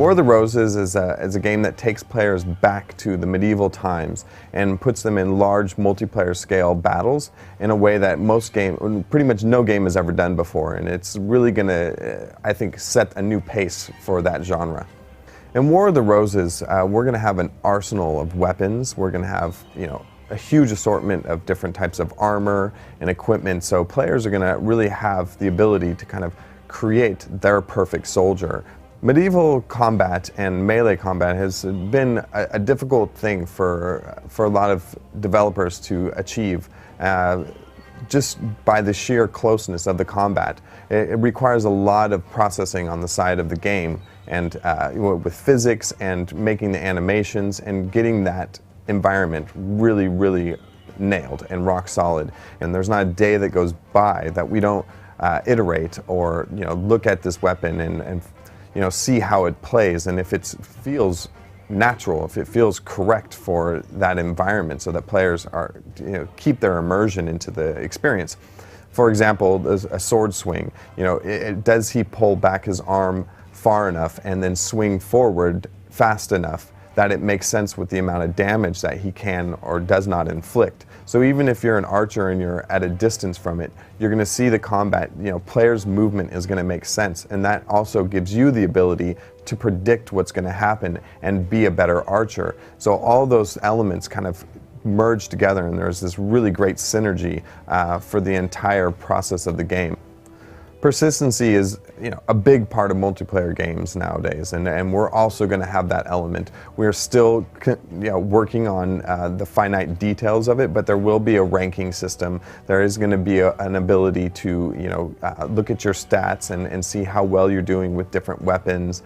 War of the Roses is a game that takes players back to the medieval times and puts them in large multiplayer scale battles in a way that pretty much no game has ever done before, and it's really going to, I think, set a new pace for that genre. In War of the Roses, we're going to have an arsenal of weapons. We're going to have, a huge assortment of different types of armor and equipment, so players are going to really have the ability to kind of create their perfect soldier. Medieval combat and melee combat has been a difficult thing for a lot of developers to achieve just by the sheer closeness of the combat. It requires a lot of processing on the side of the game, and with physics and making the animations and getting that environment really, really nailed and rock solid. And there's not a day that goes by that we don't iterate or look at this weapon and see how it plays, and if it feels natural, if it feels correct for that environment, so that players are keep their immersion into the experience. For example, a sword swing. Does he pull back his arm far enough and then swing forward fast enough that it makes sense with the amount of damage that he can or does not inflict? So even if you're an archer and you're at a distance from it, you're going to see the combat, players' movement is going to make sense, and that also gives you the ability to predict what's going to happen and be a better archer. So all those elements kind of merge together, and there's this really great synergy for the entire process of the game. Persistency is a big part of multiplayer games nowadays, and we're also going to have that element. We're still working on the finite details of it, but there will be a ranking system. There is going to be an ability to look at your stats and see how well you're doing with different weapons,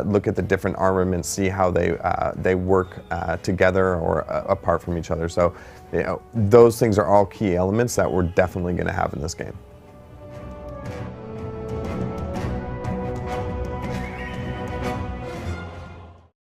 look at the different armaments, see how they work together or apart from each other. So those things are all key elements that we're definitely going to have in this game.